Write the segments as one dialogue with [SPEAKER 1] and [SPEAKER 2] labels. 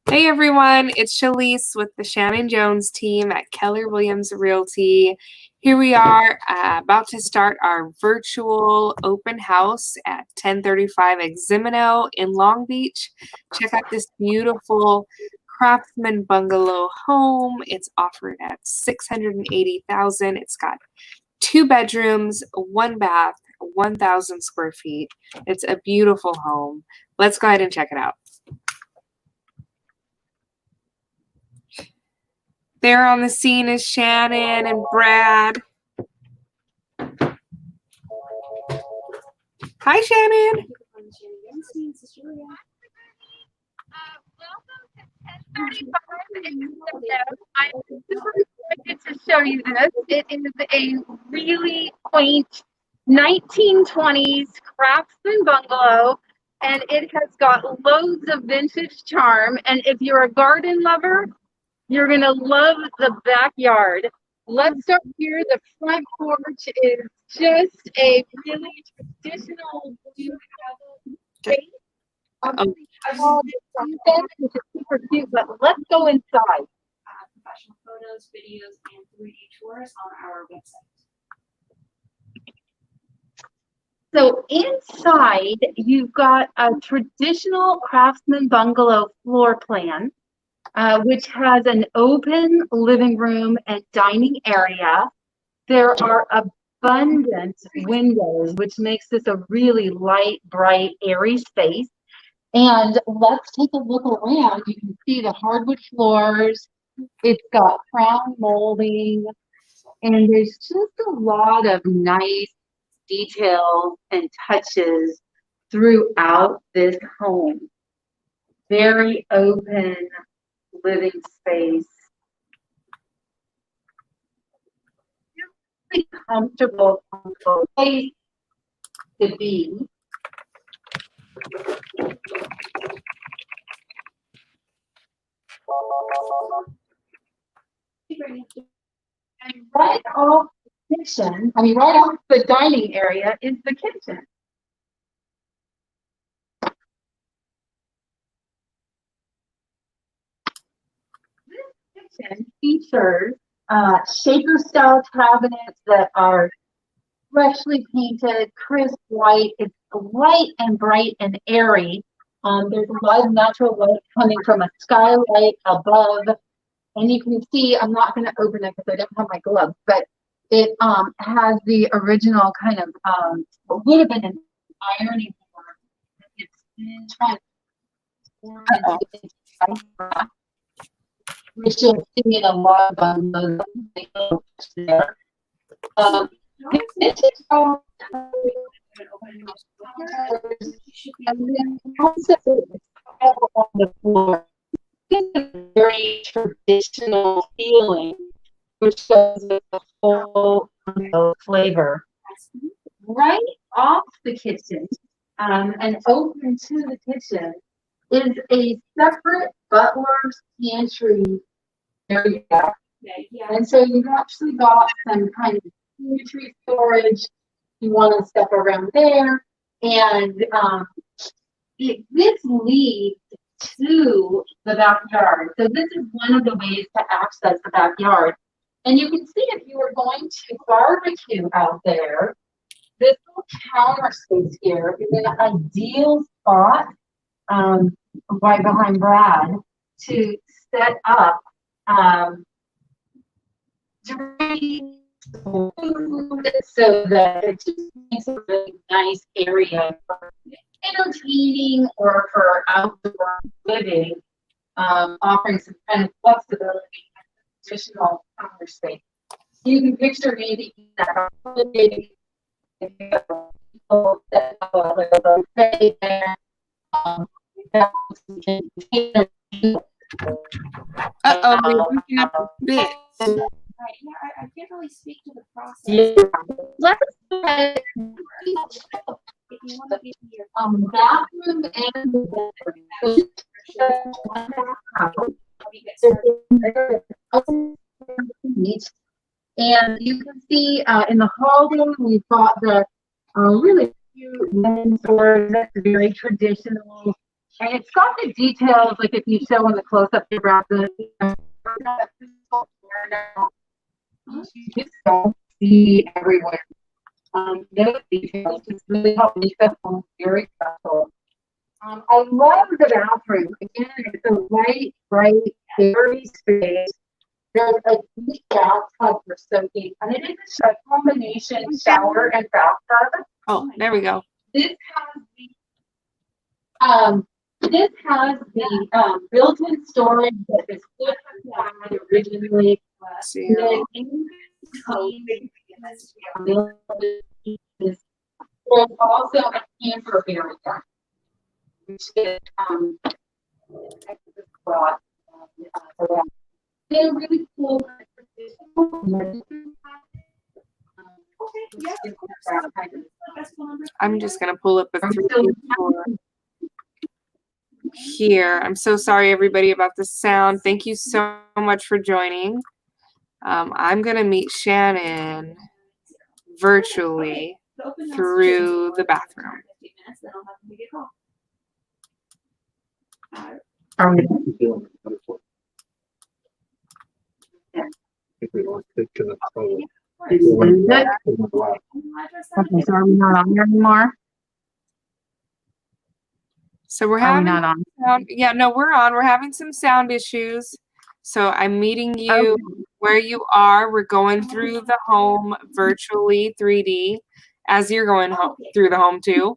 [SPEAKER 1] Hey everyone, it's Shalise with the Shannon Jones Team at Keller Williams Realty. Here we are about to start our virtual open house at 1035 Ximeno in Long Beach. Check out this beautiful craftsman bungalow home. It's offered at $680,000. It's got 2 bedrooms, 1 bath, 1,000 square feet. It's a beautiful home. Let's go ahead and check it out. There on the scene is Shannon and Brad. Hi, Shannon.
[SPEAKER 2] I'm super excited to show you this. It is a really quaint 1920s craftsman bungalow, and it has got loads of vintage charm. And if you're a garden lover, you're going to love the backyard. Let's start here. The front porch is just a really traditional blue space. Which is super cute, but let's go inside.
[SPEAKER 3] Professional photos, videos, and 3D tours on our website.
[SPEAKER 2] So inside, you've got a traditional craftsman bungalow floor plan, which has an open living room and dining area. There are abundant windows, which makes this a really light, bright, airy space. And let's take a look around. You can see the hardwood floors. It's got crown molding, and there's just a lot of nice details and touches throughout this home. Very open living space. Really comfortable place to be. And right off the kitchen, right off the dining area is the kitchen. This kitchen features shaker style cabinets that are freshly painted, crisp white. It's light and bright and airy. There's a lot of natural light coming from a skylight above. And you can see, I'm not going to open it because I don't have my gloves, but it has the original kind of, what would have been an ironing board. It's been transformed into which you'll see in a lot of bungalows there. This is all and then also on the floor. It's a very traditional feeling, which goes with the whole flavor. Right off the kitchen, and open to the kitchen, is a separate butler's pantry area. And so you've actually got some kind of pantry storage. You want to step around there, and this leads to the backyard. So this is one of the ways to access the backyard. And you can see if you were going to barbecue out there, this little counter space here is an ideal spot right behind Brad to set up drinks, so that it just makes a really nice area for entertaining or for outdoor living, offering some kind of flexibility and additional counter space. You can picture maybe that
[SPEAKER 1] We're breaking up a bit.
[SPEAKER 3] Right, yeah, I can't really speak to the process.
[SPEAKER 2] Yeah. Let's go ahead.
[SPEAKER 3] If you want to give me your
[SPEAKER 2] Bathroom and the bedroom. And you can see in the hallway we've got the really cute men's doors. That's very traditional And it's got the details, like if you show in the close-up, you just don't see everywhere. Those details just really help make the home very special. I love the bathroom. Again, it's a light, bright, airy space. There's a deep bathtub for soaking, and it is a combination shower and bathtub.
[SPEAKER 1] Oh, there we go.
[SPEAKER 2] This has the built-in storage that is put aside originally.
[SPEAKER 1] See
[SPEAKER 2] And
[SPEAKER 1] you.
[SPEAKER 2] then there's also a camper area, which is they're really cool.
[SPEAKER 1] I'm just gonna pull up a 3D tour here. I'm so sorry, everybody, about the sound. Thank you so much for joining. I'm gonna meet Shannon virtually through the bathroom.
[SPEAKER 2] Okay, so are we not on here anymore?
[SPEAKER 1] So we're
[SPEAKER 2] Are we
[SPEAKER 1] having
[SPEAKER 2] not on?
[SPEAKER 1] sound. Yeah, no, we're on. We're having some sound issues. So I'm meeting you where you are. We're going through the home virtually 3D as you're going through the home too.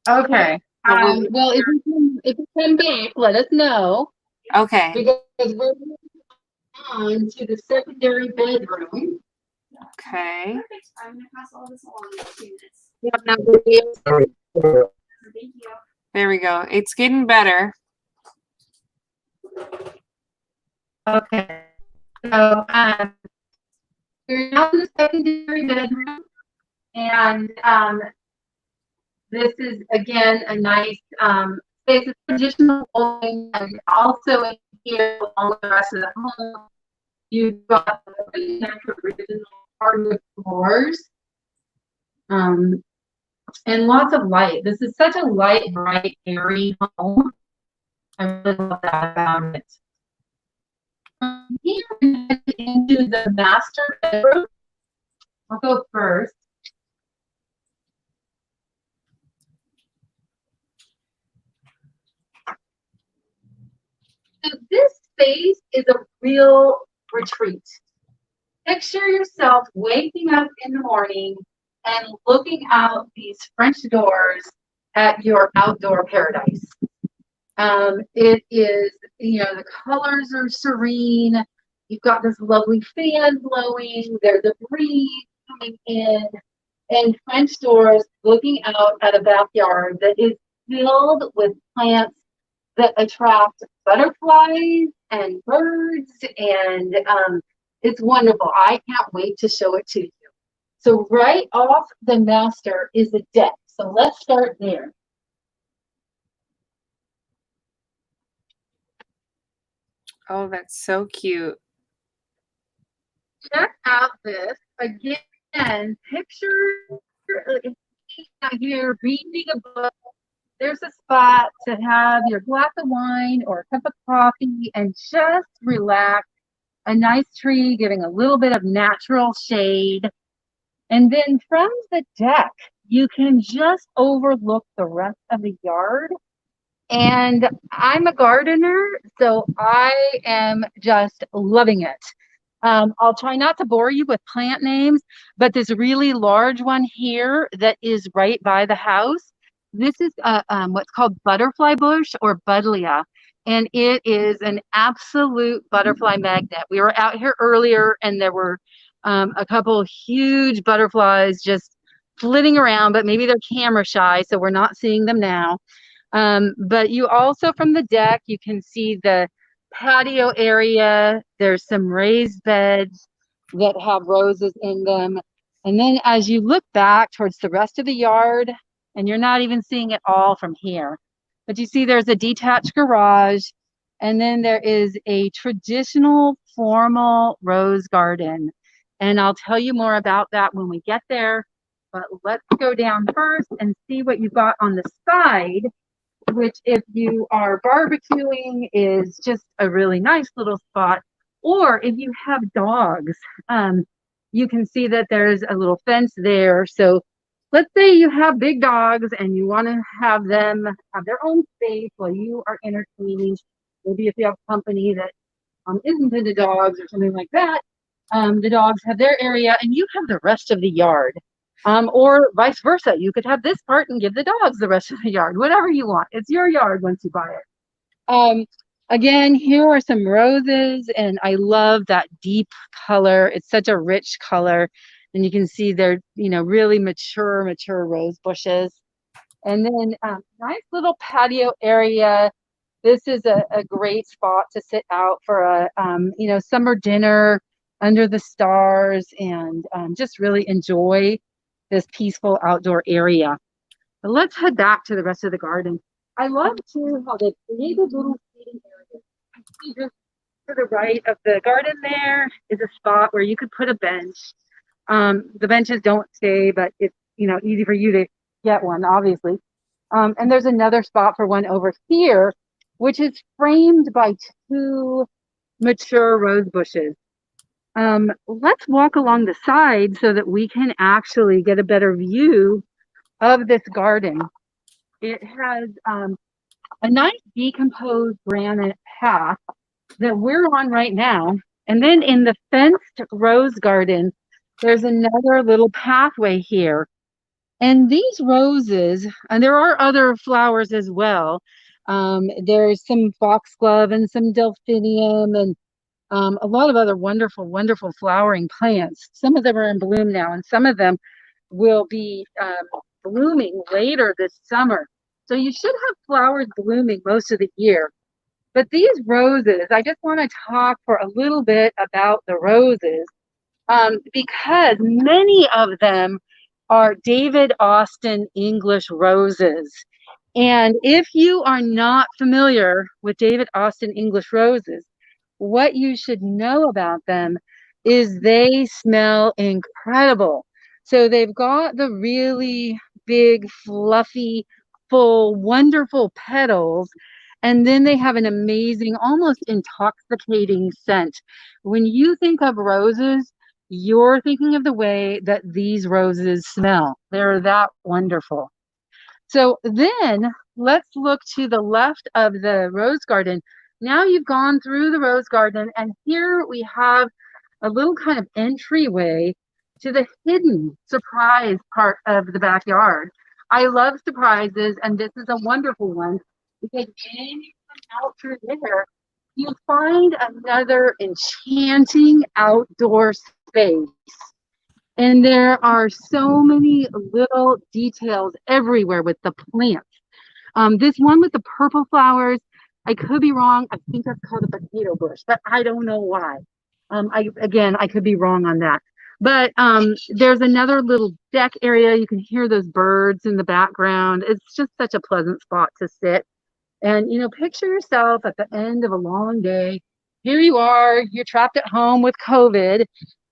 [SPEAKER 2] Okay. Well, if you come back, let us know.
[SPEAKER 1] Okay.
[SPEAKER 2] Because we're on to the secondary bedroom.
[SPEAKER 1] Okay.
[SPEAKER 3] Perfect. I'm gonna pass all this along in 2 minutes.
[SPEAKER 2] We have no video.
[SPEAKER 3] Thank you.
[SPEAKER 1] There we go. It's getting better.
[SPEAKER 2] Okay. So we're now in the secondary bedroom, and this is again a nice space of traditional living, and also in here along with the rest of the home, you've got the original hardwood floors. And lots of light. This is such a light, bright, airy home. I really love that about it. Here into the master bedroom. I'll go first. So this space is a real retreat. Picture yourself waking up in the morning and looking out these French doors at your outdoor paradise. It is, the colors are serene. You've got this lovely fan blowing. There's a breeze coming in, and French doors looking out at a backyard that is filled with plants that attract butterflies and birds, and it's wonderful. I can't wait to show it to you. So right off the master is a deck. So let's start there.
[SPEAKER 1] Oh, that's so cute.
[SPEAKER 2] Check out this again. Picture out here reading a book. There's a spot to have your glass of wine or a cup of coffee and just relax. A nice tree giving a little bit of natural shade. And then from the deck, you can just overlook the rest of the yard. And I'm a gardener, so I am just loving it. I'll try not to bore you with plant names, but this really large one here that is right by the house, this is what's called butterfly bush or buddleia, and it is an absolute butterfly magnet. We were out here earlier, and there were a couple huge butterflies just flitting around, but maybe they're camera shy, so we're not seeing them now. But you also, from the deck, you can see the patio area. There's some raised beds that have roses in them. And then as you look back towards the rest of the yard, and you're not even seeing it all from here, but you see there's a detached garage, and then there is a traditional formal rose garden. And I'll tell you more about that when we get there. But let's go down first and see what you've got on the side. which if you are barbecuing is just a really nice little spot. Or if you have dogs, you can see that there's a little fence there. So let's say you have big dogs and you want to have them have their own space while you are entertaining. Maybe if you have company that isn't into dogs or something like that, the dogs have their area and you have the rest of the yard. Or vice versa. You could have this part and give the dogs the rest of the yard, whatever you want. It's your yard once you buy it. Again, here are some roses, and I love that deep color. It's such a rich color, and you can see they're, really mature rose bushes. And then nice little patio area. This is a great spot to sit out for a, summer dinner under the stars and just really enjoy this peaceful outdoor area. But let's head back to the rest of the garden. I love too how they created little seating areas. You see just to the right of the garden there is a spot where you could put a bench. The benches don't stay, but it's easy for you to get one, obviously. And there's another spot for one over here, which is framed by two mature rose bushes. Let's walk along the side so that we can actually get a better view of this garden. It has a nice decomposed granite path that we're on right now. And then in the fenced rose garden, there's another little pathway here. And these roses, and there are other flowers as well. There's some foxglove and some delphinium and a lot of other wonderful, wonderful flowering plants. Some of them are in bloom now, and some of them will be blooming later this summer. So you should have flowers blooming most of the year. But these roses, I just want to talk for a little bit about the roses because many of them are David Austin English roses. And if you are not familiar with David Austin English roses, what you should know about them is they smell incredible. So they've got the really big, fluffy, full, wonderful petals. And then they have an amazing, almost intoxicating scent. When you think of roses, you're thinking of the way that these roses smell. They're that wonderful. So then let's look to the left of the rose garden. Now you've gone through the rose garden, and here we have a little kind of entryway to the hidden surprise part of the backyard. I love surprises, and this is a wonderful one because when you come out through there, you'll find another enchanting outdoor space. And there are so many little details everywhere with the plants. This one with the purple flowers, I could be wrong. I think that's called a potato bush, but I don't know why. I could be wrong on that. But there's another little deck area. You can hear those birds in the background. It's just such a pleasant spot to sit. And, picture yourself at the end of a long day. Here you are, you're trapped at home with COVID,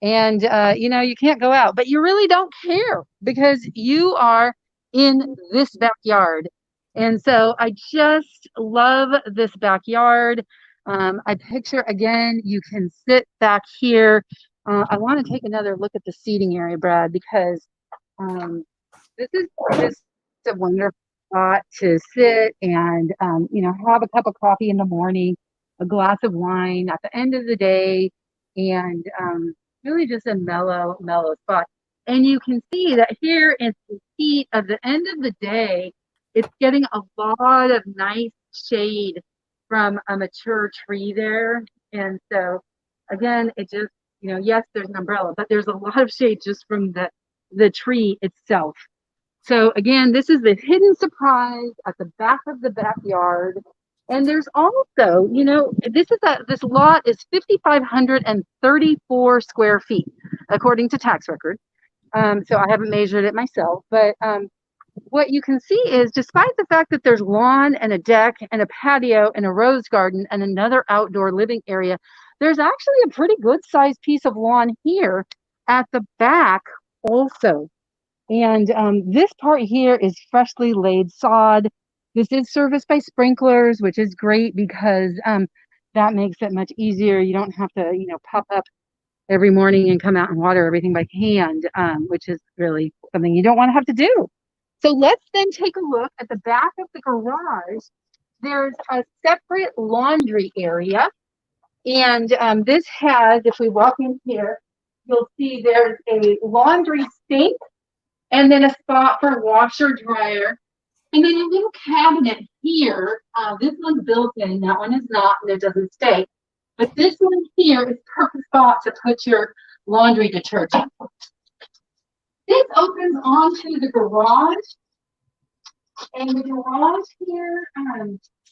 [SPEAKER 2] and, you can't go out, but you really don't care because you are in this backyard. And so I just love this backyard. I picture, again, you can sit back here. I want to take another look at the seating area, Brad, because this is just a wonderful spot to sit and, have a cup of coffee in the morning, a glass of wine at the end of the day, and really just a mellow spot. And you can see that here in the heat of the end of the day, it's getting a lot of nice shade from a mature tree there. And so, again, it just, yes, there's an umbrella, but there's a lot of shade just from the tree itself. So again, this is the hidden surprise at the back of the backyard. And there's also, this lot is 5,534 square feet, according to tax record. So I haven't measured it myself, but what you can see is despite the fact that there's lawn and a deck and a patio and a rose garden and another outdoor living area, there's actually a pretty good sized piece of lawn here at the back also. And this part here is freshly laid sod. This is serviced by sprinklers, which is great because that makes it much easier. You don't have to, pop up every morning and come out and water everything by hand, which is really something you don't want to have to do. So let's then take a look at the back of the garage. There's a separate laundry area. And this has, if we walk in here, you'll see there's a laundry sink and then a spot for washer dryer. And then a little cabinet here. This one's built in, that one is not, and it doesn't stay. But this one here is perfect spot to put your laundry detergent. This opens onto the garage. And the garage here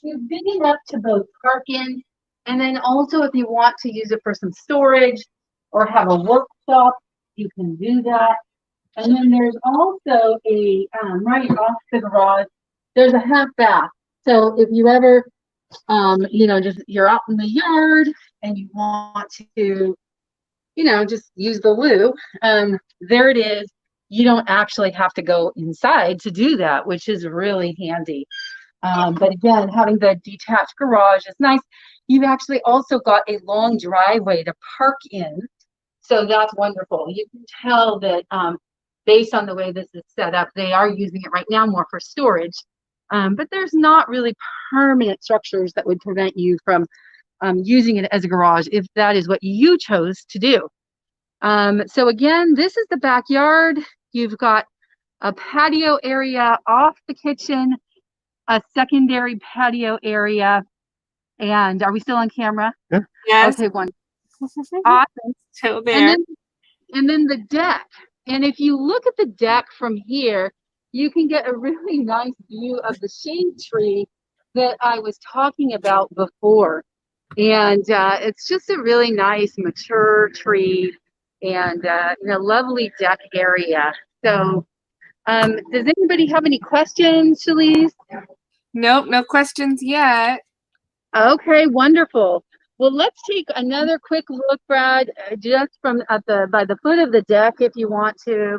[SPEAKER 2] is big enough to both park in, and then also if you want to use it for some storage or have a workshop, you can do that. And then there's also a, right off the garage, there's a half bath. So if you ever, just you're out in the yard and you want to, just use the loo, there it is. You don't actually have to go inside to do that, which is really handy. But again, having the detached garage is nice. You've actually also got a long driveway to park in. So that's wonderful. You can tell that based on the way this is set up, they are using it right now more for storage. But there's not really permanent structures that would prevent you from using it as a garage if that is what you chose to do. So again, this is the backyard. You've got a patio area off the kitchen, a secondary patio area. And are we still on camera?
[SPEAKER 4] Yeah.
[SPEAKER 1] Yes.
[SPEAKER 2] Okay, one. Awesome.
[SPEAKER 1] Still there.
[SPEAKER 2] And then the deck. And if you look at the deck from here, you can get a really nice view of the shade tree that I was talking about before. And it's just a really nice mature tree and lovely deck area. So does anybody have any questions, Shalise?
[SPEAKER 1] Nope, no questions yet.
[SPEAKER 2] Okay, wonderful. Well, let's take another quick look, Brad, just from by the foot of the deck, if you want to,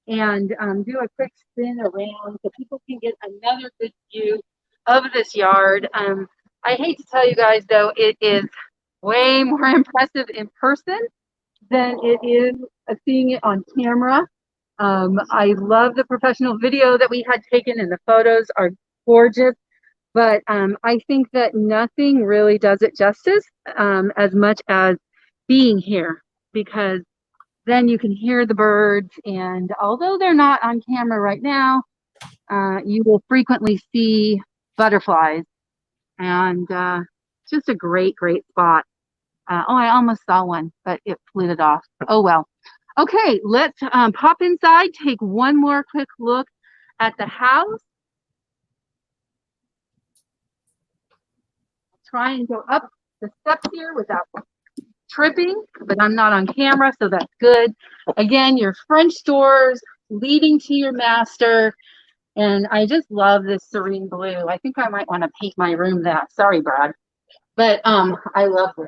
[SPEAKER 2] and do a quick spin around so people can get another good view of this yard. I hate to tell you guys, though, it is way more impressive in person than it is seeing it on camera. I love the professional video that we had taken, and the photos are gorgeous. But I think that nothing really does it justice as much as being here, because then you can hear the birds. And although they're not on camera right now, you will frequently see butterflies. And just a great, great spot. I almost saw one, but it flitted off. Oh, well. Okay, let's pop inside, take one more quick look at the house. Try and go up the steps here without tripping, but I'm not on camera, so that's good. Again, your French doors leading to your master. And I just love this serene blue. I think I might want to paint my room that. Sorry, Brad. But I love this.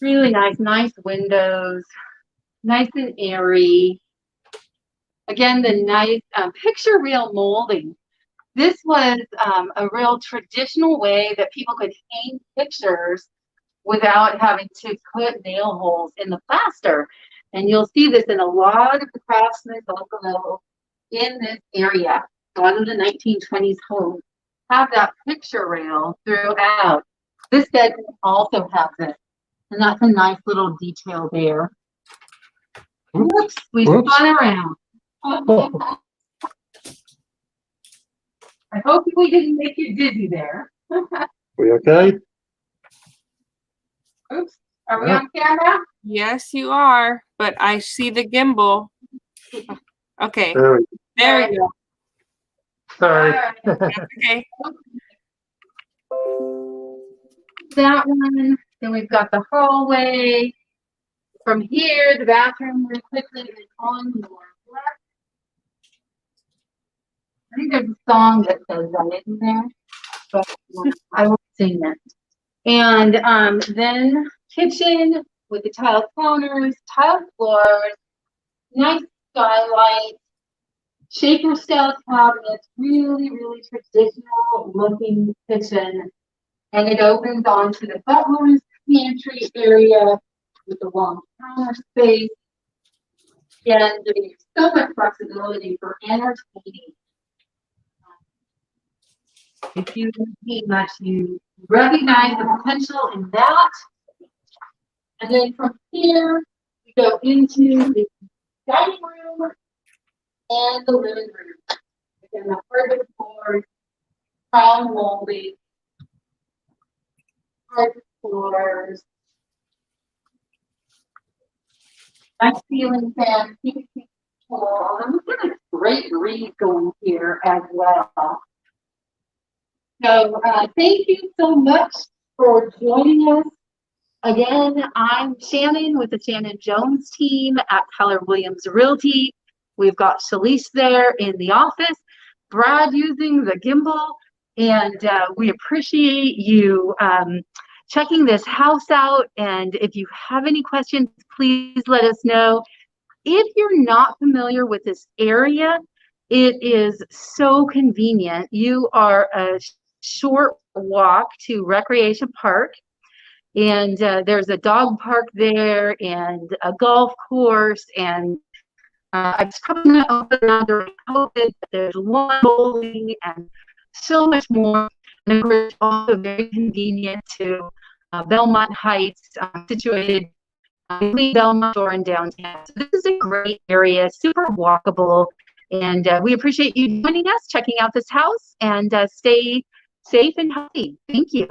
[SPEAKER 2] Really nice windows, nice and airy. Again, the nice picture real molding. This was a real traditional way that people could hang pictures without having to put nail holes in the plaster. And you'll see this in a lot of the craftsman bungalow in this area. A lot of the 1920s homes have that picture rail throughout. This bedroom also has it. And that's a nice little detail there. Whoops, we spun around. I hope we didn't make you dizzy there.
[SPEAKER 4] We okay?
[SPEAKER 2] Oops, are we on camera?
[SPEAKER 1] Yes, you are, but I see the gimbal. Okay,
[SPEAKER 4] There
[SPEAKER 1] there we go.
[SPEAKER 4] Sorry.
[SPEAKER 1] Okay.
[SPEAKER 2] That one. Then we've got the hallway. From here, the bathroom real quickly is on your left. I think there's a song that says that, isn't there? But I won't sing that. And then kitchen with the tiled counters, tiled floors, nice skylight, shaker style cabinets, really, really traditional looking kitchen. And it opens onto the butler's pantry area with a long counter space. And there's so much flexibility for entertaining. If you need much, you recognize the potential in that. And then from here, we go into the dining room and the living room. Again, the hardwood floors, crown molding, hardwood floors, nice ceiling fan, heating control, and we've got a great read going here as well. So thank you so much for joining us. Again, I'm Shannon with the Shannon Jones Team at Keller Williams Realty. We've got Shalise there in the office, Brad using the gimbal, and we appreciate you checking this house out. And if you have any questions, please let us know. If you're not familiar with this area, it is so convenient. You are a short walk to Recreation Park. And there's a dog park there and a golf course. And it's probably not open now during COVID, but there's lawn bowling and so much more. And of course, also very convenient to Belmont Heights, situated between Belmont Shore and downtown. So this is a great area, super walkable. And we appreciate you joining us, checking out this house, and stay safe and healthy. Thank you.